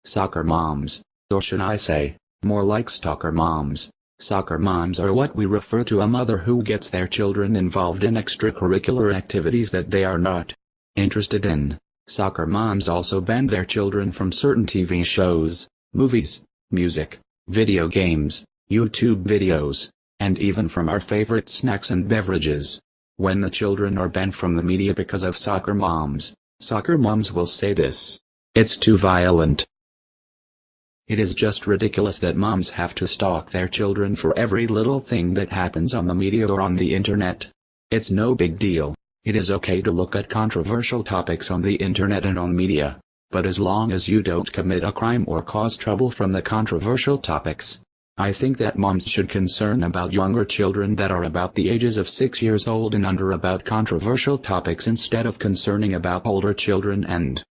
Soccer moms, or should I say, more like stalker moms. Soccer moms are what we refer to a mother who gets their children involved in extracurricular activities that they are not interested in. Soccer moms also ban their children from certain TV shows, movies, music, video games, YouTube videos, and even from our favorite snacks and beverages. When the children are banned from the media because of soccer moms will say this: "It's too violent." It is just ridiculous that moms have to stalk their children for every little thing that happens on the media or on the internet. It's no big deal. It is okay to look at controversial topics on the internet and on media, but as long as you don't commit a crime or cause trouble from the controversial topics. I think that moms should concern about younger children that are about the ages of 6 years old and under about controversial topics instead of concerning about older children and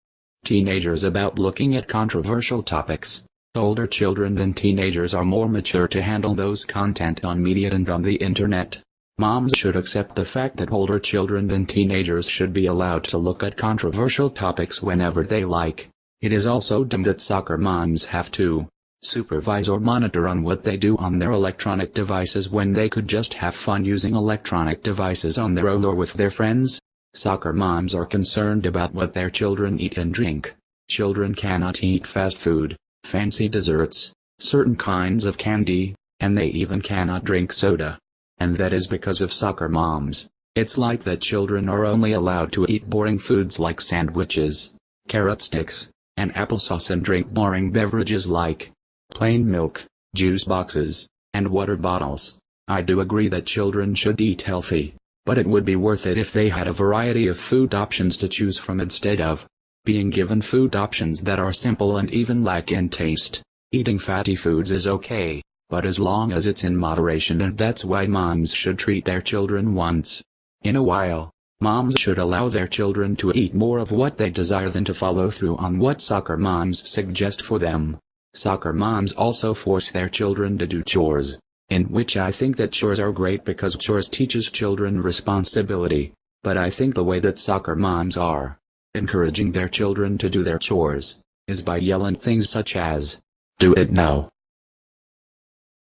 teenagers about looking at controversial topics. Older children and teenagers are more mature to handle those content on media and on the internet. Moms should accept the fact that older children and teenagers should be allowed to look at controversial topics whenever they like. It is also dumb that soccer moms have to supervise or monitor on what they do on their electronic devices when they could just have fun using electronic devices on their own or with their friends. Soccer moms are concerned about what their children eat and drink. Children cannot eat fast food, fancy desserts, certain kinds of candy, and they even cannot drink soda. And that is because of soccer moms. It's like that children are only allowed to eat boring foods like sandwiches, carrot sticks, and applesauce and drink boring beverages like plain milk, juice boxes, and water bottles. I do agree that children should eat healthy, but it would be worth it if they had a variety of food options to choose from instead of being given food options that are simple and even lack in taste. Eating fatty foods is okay, but as long as it's in moderation, and that's why moms should treat their children once in a while. Moms should allow their children to eat more of what they desire than to follow through on what soccer moms suggest for them. Soccer moms also force their children to do chores, in which I think that chores are great because chores teaches children responsibility, but I think the way that soccer moms are encouraging their children to do their chores is by yelling things such as, "Do it now."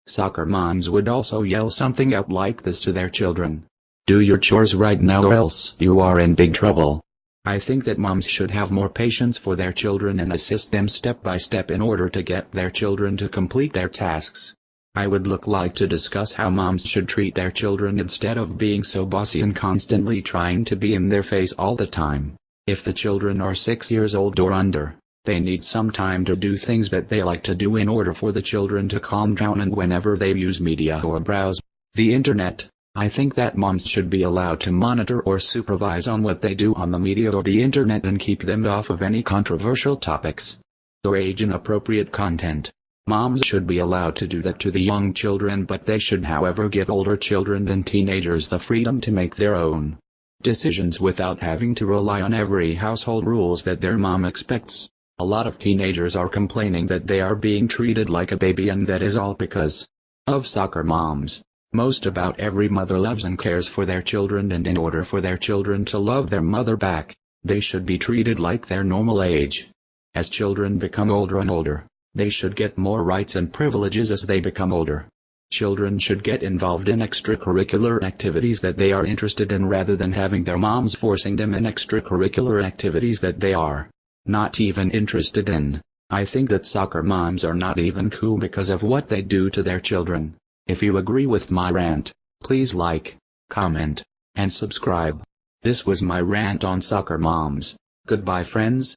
Soccer moms would also yell something out like this to their children: "Do your chores right now or else you are in big trouble." I think that moms should have more patience for their children and assist them step by step in order to get their children to complete their tasks. I would like to discuss how moms should treat their children instead of being so bossy and constantly trying to be in their face all the time. If the children are 6 years old or under, they need some time to do things that they like to do in order for the children to calm down, and whenever they use media or browse the internet, I think that moms should be allowed to monitor or supervise on what they do on the media or the internet and keep them off of any controversial topics or age-inappropriate content. Moms should be allowed to do that to the young children, but they should however give older children and teenagers the freedom to make their own decisions without having to rely on every household rules that their mom expects. A lot of teenagers are complaining that they are being treated like a baby, and that is all because of soccer moms. Most about every mother loves and cares for their children, and in order for their children to love their mother back, they should be treated like their normal age. As children become older and older, they should get more rights and privileges as they become older. Children should get involved in extracurricular activities that they are interested in rather than having their moms forcing them in extracurricular activities that they are not even interested in. I think that soccer moms are not even cool because of what they do to their children. If you agree with my rant, please like, comment, and subscribe. This was my rant on soccer moms. Goodbye friends.